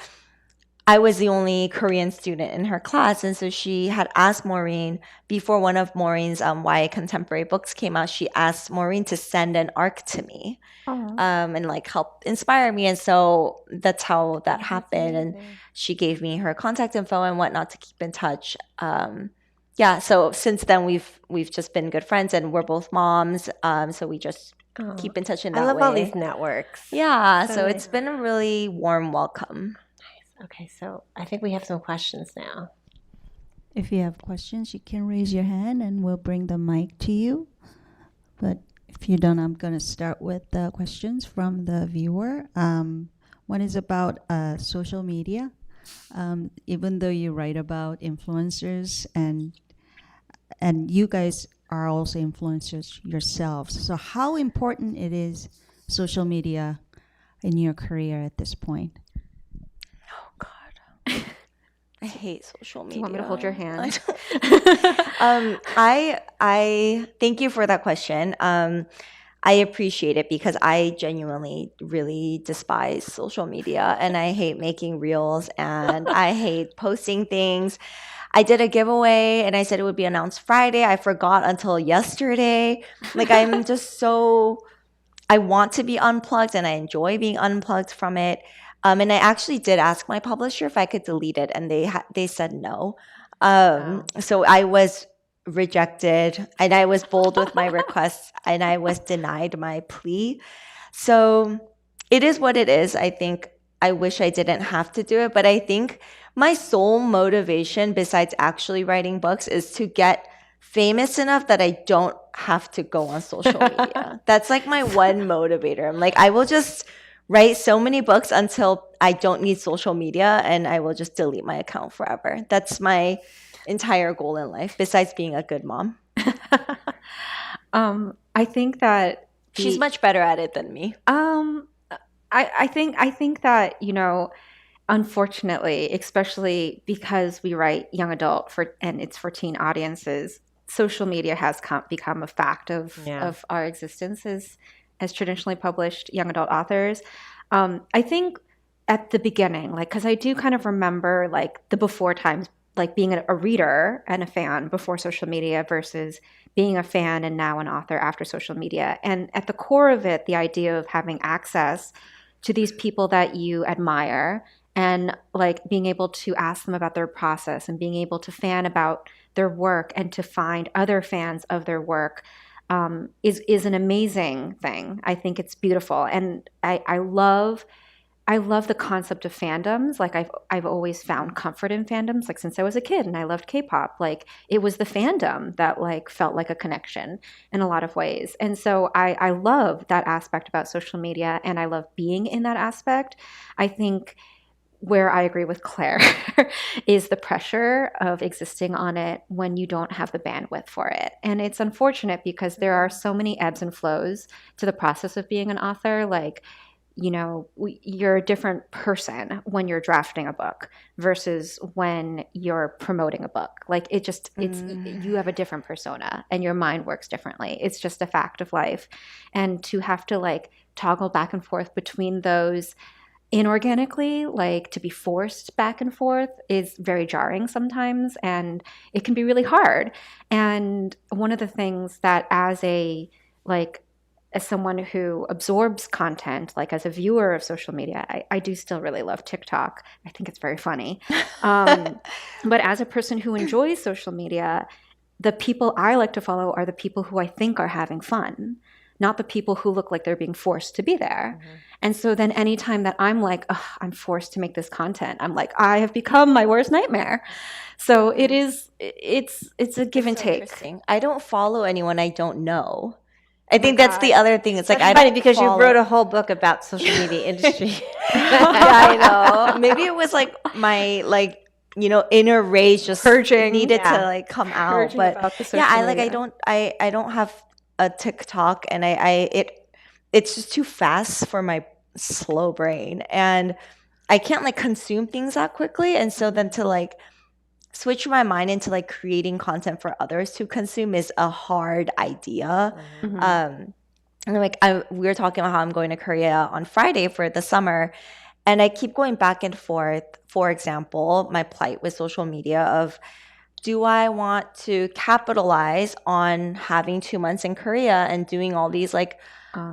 I was the only Korean student in her class. And so she had asked Maureen, before one of Maureen's YA contemporary books came out, she asked Maureen to send an arc to me and like help inspire me. And so that's how that happened. And she gave me her contact info and whatnot to keep in touch. Yeah, so since then we've just been good friends, and we're both moms. So we just keep in touch in that way. I love all these networks. Yeah, so it's been a really warm welcome. Okay, so I think we have some questions now. If you have questions, you can raise your hand and we'll bring the mic to you. But if you don't, I'm going to start with the questions from the viewer. One is about social media. Even though you write about influencers and you guys are also influencers yourselves, so how important it is social media in your career at this point? I hate social media. Do you want me to hold your hand? I thank you for that question. I appreciate it because I genuinely really despise social media, and I hate making reels, and I hate posting things. I did a giveaway and I said it would be announced Friday. I forgot until yesterday. Like I'm just I want to be unplugged, and I enjoy being unplugged from it. And I actually did ask my publisher if I could delete it, and they said no. So I was rejected, and I was bold with my requests, and I was denied my plea. So it is what it is. I think I wish I didn't have to do it, but I think my sole motivation besides actually writing books is to get famous enough that I don't have to go on social media. That's like my one motivator. I'm like, I will just write so many books until I don't need social media, and I will just delete my account forever. That's my entire goal in life, besides being a good mom. I think that She's much better at it than me. I think that, unfortunately, especially because we write young adult and it's for teen audiences, social media has become a fact of our existence as traditionally published young adult authors. I think at the beginning, because I do kind of remember the before times, being a reader and a fan before social media versus being a fan and now an author after social media. And at the core of it, the idea of having access to these people that you admire and being able to ask them about their process and being able to fan about their work and to find other fans of their work is an amazing thing. I think it's beautiful, and I love the concept of fandoms. I've always found comfort in fandoms. Since I was a kid, and I loved K-pop. It was the fandom that felt like a connection in a lot of ways. And so I love that aspect about social media, and I love being in that aspect. I think where I agree with Claire is the pressure of existing on it when you don't have the bandwidth for it. And it's unfortunate because there are so many ebbs and flows to the process of being an author. You're a different person when you're drafting a book versus when you're promoting a book. You have a different persona and your mind works differently. It's just a fact of life. And to have to toggle back and forth between those inorganically, to be forced back and forth is very jarring sometimes, and it can be really hard. And one of the things that as someone who absorbs content, as a viewer of social media, I do still really love TikTok. I think it's very funny. But as a person who enjoys social media, the people I like to follow are the people who I think are having fun, not the people who look like they're being forced to be there. Mm-hmm. And so then anytime that I'm I'm forced to make this content, I'm I have become my worst nightmare. So it's a give and take. I don't follow anyone I don't know. I think that's the other thing. It's I funny because you wrote a whole book about social media industry. Yeah, I know. Maybe it was my inner rage just purging needed to come out. But media. I don't have a TikTok, and it's just too fast for my slow brain, and I can't like consume things that quickly. And so then to like switch my mind into like creating content for others to consume is a hard idea. Mhm. And like we were talking about how I'm going to Korea on Friday for the summer, and I keep going back and forth. For example, my plight with social media of, do I want to capitalize on having 2 months in Korea and doing all these like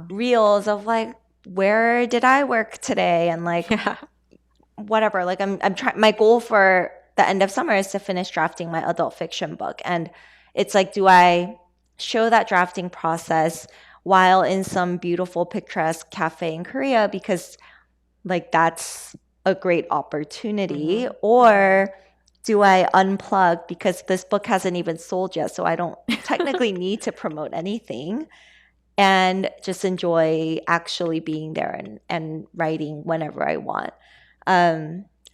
reels of like, where did I work today, and like Yeah. whatever. Like I'm trying. My goal for the end of summer is to finish drafting my adult fiction book, and it's like, do I show that drafting process while in some beautiful picturesque cafe in Korea because like that's a great opportunity, or do I unplug because this book hasn't even sold yet, so I don't technically need to promote anything, and just enjoy actually being there and writing whenever I want.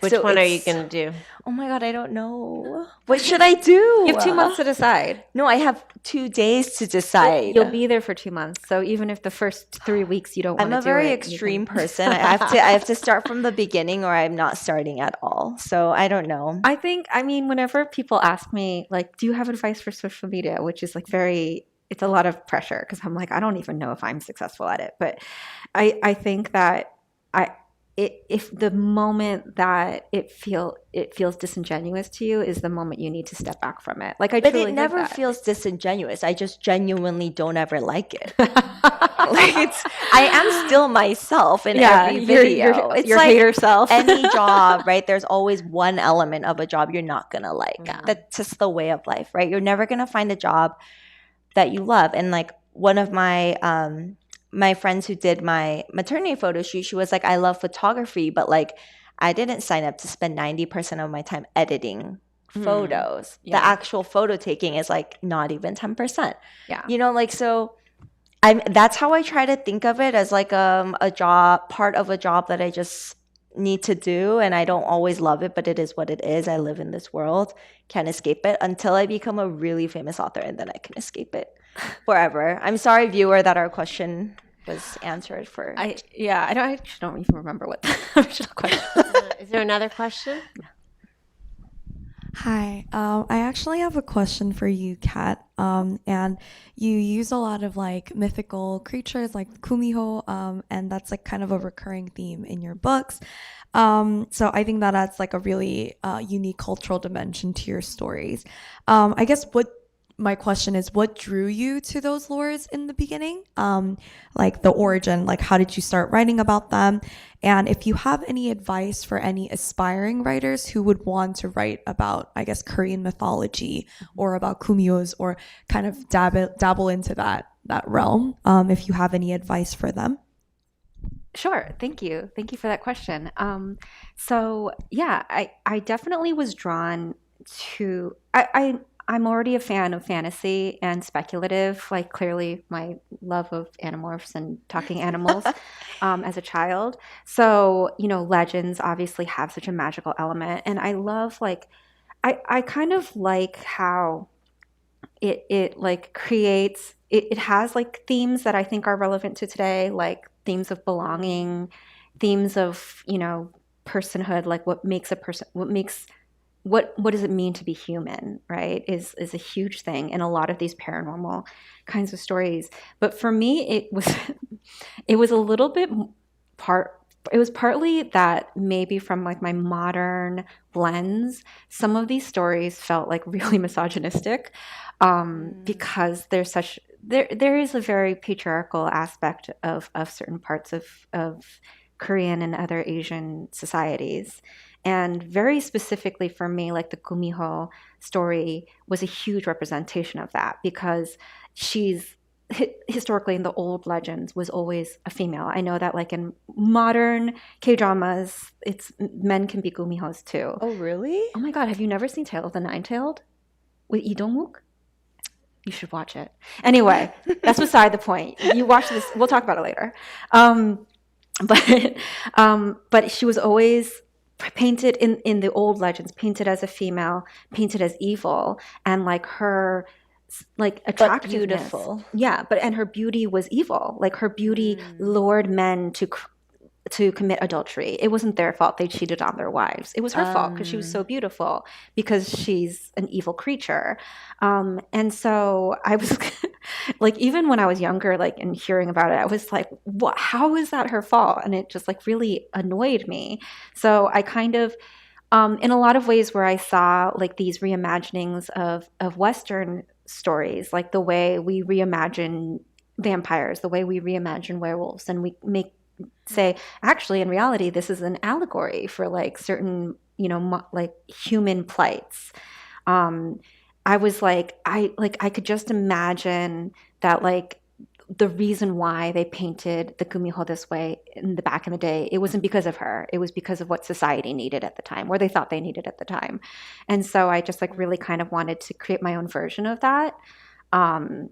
Which So one are you it's- going to do? Oh my God, I don't know. What should I do? You have 2 months to decide. No, I have 2 days to decide. You'll be there for 2 months. So even if the first 3 weeks you don't want I'm to a do very it, extreme person. I have to start from the beginning, or I'm not starting at all. So I don't know. I think, I mean, whenever people ask me, like, do you have advice for social media? Which is like it's a lot of pressure because I'm like, I don't even know if I'm successful at it. But I think that if the moment that it feels disingenuous to you is the moment you need to step back from it. Like, I But truly it think never that. feels disingenuous. I just genuinely don't ever like it. Like I am still myself in every video. It's your like hater self. any job, right? There's always one element of a job you're not gonna like. Yeah. That's just the way of life, right? You're never gonna find a job that you love. And like one of my friends who did my maternity photo shoot, she was like, I love photography, but like I didn't sign up to spend 90% of my time editing photos. Yeah. The actual photo taking is like not even 10%. Yeah. You know, like so that's how I try to think of it, as like a job, part of a job that I just need to do, and I don't always love it, but it is what it is. I live in this world, can't escape it until I become a really famous author, and then I can escape it forever. I'm sorry, viewer, that our question was answered for. I actually don't even remember what the original question was. Is there another question? Hi, I actually have a question for you, Kat. And you use a lot of like mythical creatures like kumiho, and that's like kind of a recurring theme in your books. So I think that adds like a really unique cultural dimension to your stories. I guess my question is, what drew you to those lores in the beginning? Like the origin, like how did you start writing about them? And if you have any advice for any aspiring writers who would want to write about, I guess, Korean mythology or about kumios, or kind of dabble into that realm, if you have any advice for them. Sure. Thank you. Thank you for that question. So yeah, I definitely was drawn to, I'm already a fan of fantasy and speculative, like clearly my love of animorphs and talking animals as a child. So, you know, legends obviously have such a magical element. And I love like, I kind of like how it like creates, it has like themes that I think are relevant to today, like themes of belonging, themes of, you know, personhood, like what makes a person, what does it mean to be human, right, is a huge thing in a lot of these paranormal kinds of stories. But for me, it was a little bit it was partly that maybe from like my modern lens, some of these stories felt like really misogynistic, because there is a very patriarchal aspect of certain parts of Korean and other Asian societies. And very specifically for me, like the Kumiho story was a huge representation of that, because she's historically in the old legends was always a female. I know that like in modern K-dramas, it's men can be Kumihos too. Oh, really? Oh my God, have you never seen Tale of the Nine-Tailed with Lee Dong-wook? You should watch it. Anyway, that's beside the point. You watch this, we'll talk about it later. But she was always painted in the old legends, painted as a female, painted as evil, and like her like attractiveness. But beautiful. Yeah, and her beauty was evil. Like her beauty lured men to commit adultery. It wasn't their fault they cheated on their wives. It was her fault because she was so beautiful, because she's an evil creature. And so I was like, even when I was younger, like, and hearing about it, I was like, what, how is that her fault? And it just like really annoyed me. So I kind of, in a lot of ways where I saw like these reimaginings of Western stories, like the way we reimagine vampires, the way we reimagine werewolves, and we say, actually, in reality, this is an allegory for like certain, like human plights. I was like, I could just imagine that, like, the reason why they painted the Kumiho this way in the day, it wasn't because of her. It was because of what society needed at the time, or they thought they needed at the time. And so I just like really kind of wanted to create my own version of that. And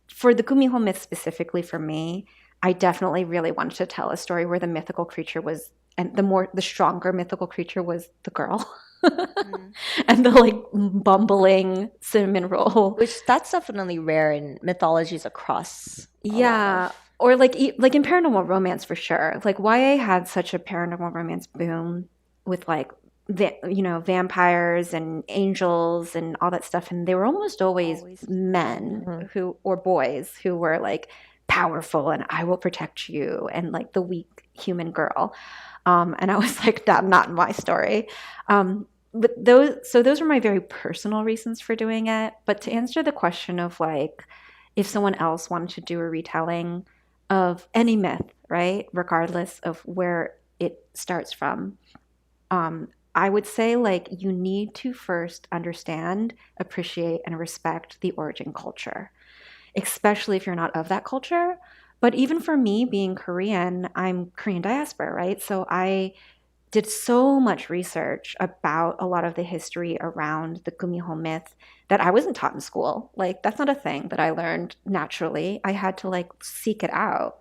for the Kumiho myth specifically, for me, I definitely really wanted to tell a story where the mythical creature was, and the stronger mythical creature was the girl. And the like bumbling cinnamon roll. Which that's definitely rare in mythologies across. Yeah. Or like in paranormal romance for sure. Like YA had such a paranormal romance boom with like vampires and angels and all that stuff, and they were almost always men or boys who were like powerful and I will protect you, and like the weak human girl. And I was like, not my story. But those were my very personal reasons for doing it. But to answer the question of like, if someone else wanted to do a retelling of any myth, right, regardless of where it starts from, I would say like you need to first understand, appreciate, and respect the origin culture, especially if you're not of that culture. But even for me, being Korean, I'm Korean diaspora, right? So I did so much research about a lot of the history around the Kumiho myth that I wasn't taught in school. Like, that's not a thing that I learned naturally. I had to like seek it out.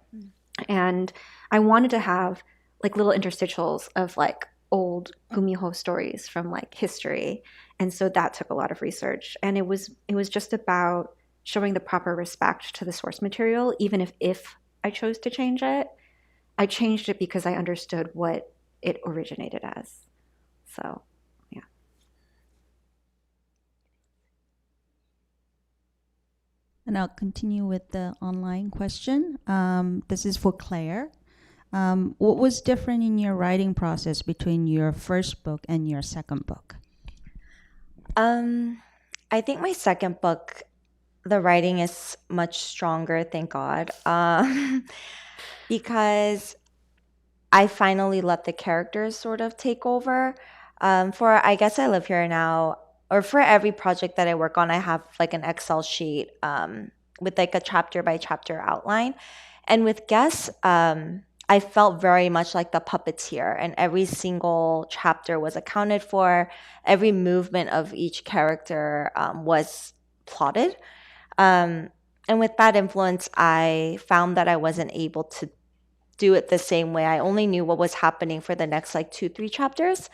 And I wanted to have like little interstitials of like old Kumiho stories from like history. And so that took a lot of research. And it was just about showing the proper respect to the source material, even if I chose to change it. I changed it because I understood what it originated as. So, yeah. And I'll continue with the online question. This is for Claire. What was different in your writing process between your first book and your second book? I think my second book, the writing is much stronger, thank God, because I finally let the characters sort of take over. For I guess I live here now, or for every project that I work on, I have like an Excel sheet with like a chapter by chapter outline. And with guests, I felt very much like the puppeteer, and every single chapter was accounted for. Every movement of each character was plotted. And with that influence, I found that I wasn't able to do it the same way. I only knew what was happening for the next like 2-3 chapters,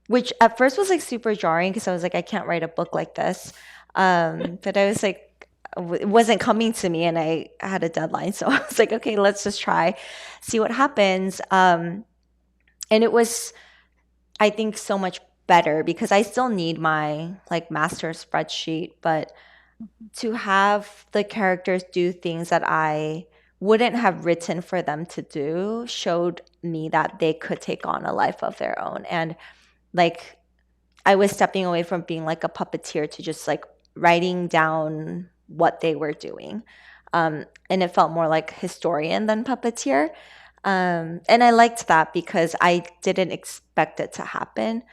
which at first was like super jarring because I was like, I can't write a book like this. But I was like, it wasn't coming to me, and I had a deadline. So I was like, okay, let's just try, see what happens. And it was, I think, so much better because I still need my like master spreadsheet, but to have the characters do things that I wouldn't have written for them to do showed me that they could take on a life of their own. And like I was stepping away from being like a puppeteer to just like writing down what they were doing. And it felt more like historian than puppeteer. And I liked that because I didn't expect it to happen.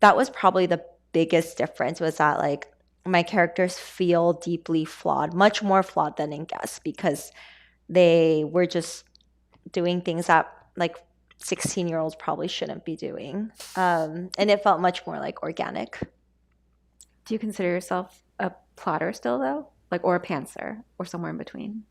That was probably the biggest difference, was that like my characters feel deeply flawed, much more flawed than in Guess, because they were just doing things that like 16-year-olds probably shouldn't be doing. And it felt much more like organic. Do you consider yourself a plotter still, though? Like, or a pantser, or somewhere in between?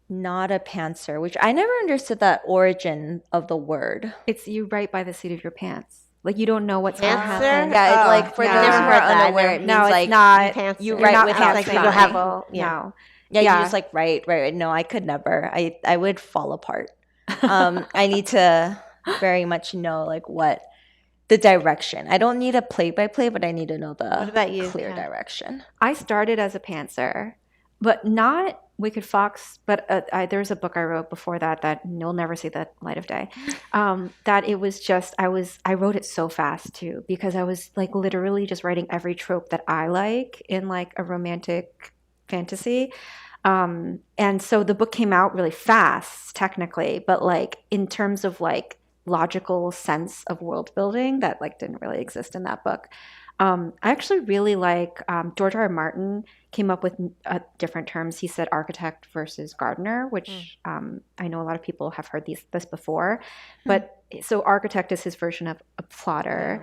Not a pantser, which I never understood that origin of the word. It's you write by the seat of your pants. Like you don't know what's gonna Cancer? happen. Yeah, Oh, like for yeah. those who never heard are that. unaware, it means No, it's like not. Cancer. you You're write not without like canceling you trying. have- people. yeah. No. Yeah, you Yeah. just like write. No, I could never. I would fall apart. I need to very much know like what the direction. I don't need a play by play, but I need to know the What about you, clear Kat? direction. I started as a pantser, but not Wicked Fox. But there's a book I wrote before that you'll never see the light of day. That it was just I wrote it so fast too because I was like literally just writing every trope that I like in like a romantic fantasy. And so the book came out really fast, technically, but like in terms of like logical sense of world building, that like didn't really exist in that book. I actually really like George R. R. Martin came up with different terms. He said architect versus gardener, which I know a lot of people have heard this before. But so architect is his version of a plotter.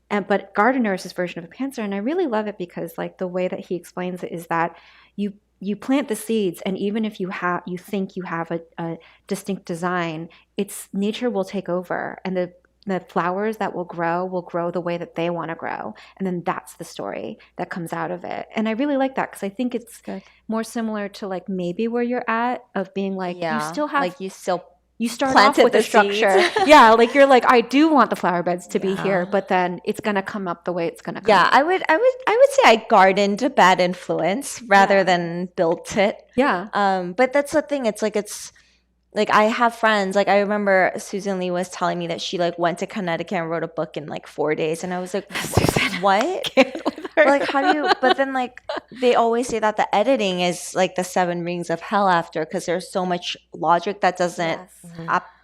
But gardener is his version of a pantser, and I really love it because like the way that he explains it is that you plant the seeds, and even if you think you have a distinct design, it's nature will take over, and the flowers that will grow the way that they want to grow, and then that's the story that comes out of it. And I really like that because I think it's Good. more similar to like maybe where you're at of being like you still have like you still you start planted off with the a structure. seeds. Yeah, like you're like I do want the flower beds to be Yeah. here, but then it's gonna come up the way it's gonna come. Yeah, up. I would say I gardened bad influence rather than built it. Yeah. But that's the thing. It's like I have friends. Like I remember Susan Lee was telling me that she like went to Connecticut and wrote a book in like 4 days, and I was like, what? Like how do you? But then like they always say that the editing is like the 7 rings of hell after because there's so much logic that doesn't.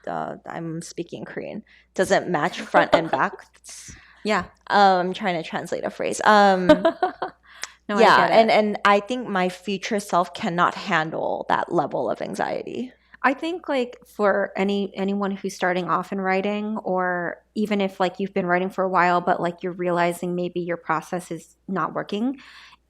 I'm speaking Korean. Doesn't match front and back. Yeah. I'm trying to translate a phrase. No, Yeah, I get it. and I think my future self cannot handle that level of anxiety. I think like for anyone who's starting off in writing, or even if like you've been writing for a while but like you're realizing maybe your process is not working,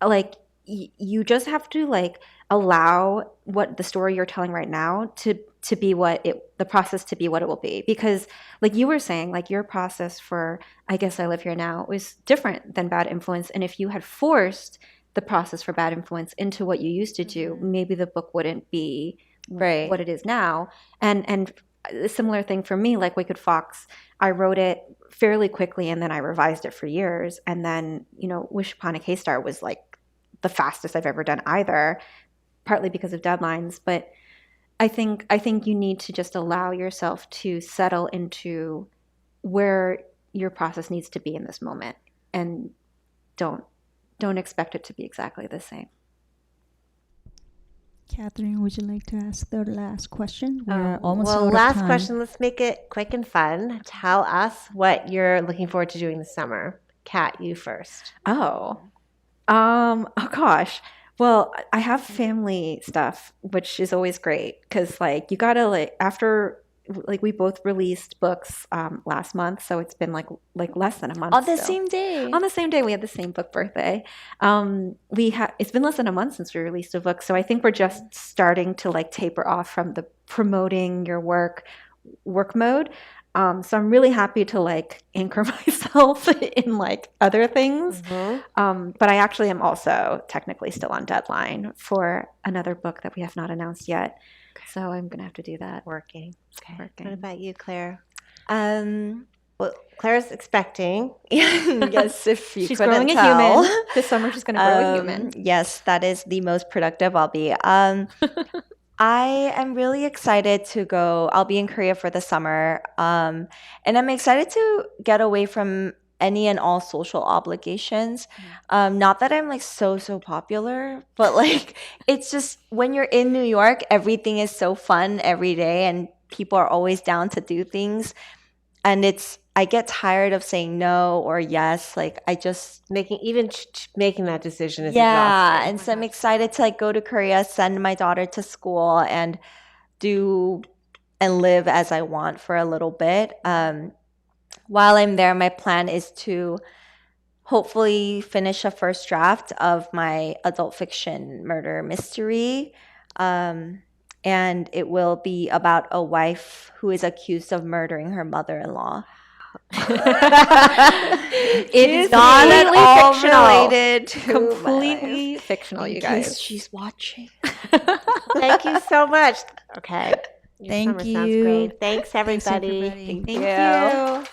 like you just have to like allow what the story you're telling right now to be the process to be what it will be, because like you were saying, like your process for I Guess I Live Here Now was different than Bad Influence, and if you had forced the process for Bad Influence into what you used to do, maybe the book wouldn't be Right. what it is now. And a similar thing for me, like Wicked Fox, I wrote it fairly quickly and then I revised it for years, and then Wish Upon a K-Star was like the fastest I've ever done either, partly because of deadlines. But I think you need to just allow yourself to settle into where your process needs to be in this moment, and don't expect it to be exactly the same. Catherine, would you like to ask the last question? We're almost out Well, of last time. question. Let's make it quick and fun. Tell us what you're looking forward to doing this summer. Kat, you first. Oh gosh. Well, I have family stuff, which is always great because like you gotta like after like we both released books last month, so it's been like less than a month On the still. same day. On the same day, we had the same book birthday. It's been less than a month since we released a book, so I think we're just starting to like taper off from the promoting your work mode. So I'm really happy to like anchor myself in like other things. But I actually am also technically still on deadline for another book that we have not announced yet. So I'm gonna have to do that. Working. Okay. Working. What about you, Claire? Um, Well, Claire's expecting. yes, if you She's couldn't growing tell. a human. This summer she's gonna grow a human. Yes, that is the most productive I'll be. I am really excited to go. I'll be in Korea for the summer. And I'm excited to get away from any and all social obligations. Not that I'm like so popular, but like it's just when you're in New York, everything is so fun every day and people are always down to do things. And I get tired of saying no or yes. Like I just making that decision is yeah, exhausting. and so I'm excited to like go to Korea, send my daughter to school, and do and live as I want for a little bit. While I'm there, my plan is to hopefully finish a first draft of my adult fiction murder mystery. And it will be about a wife who is accused of murdering her mother-in-law. It's not at completely all fictional. related to my life. Completely fictional, you guys. She's watching. Thank you so much. Okay. Your Thank summer sounds you. great. Thanks, Thanks, everybody. everybody. Thank Thank you. you.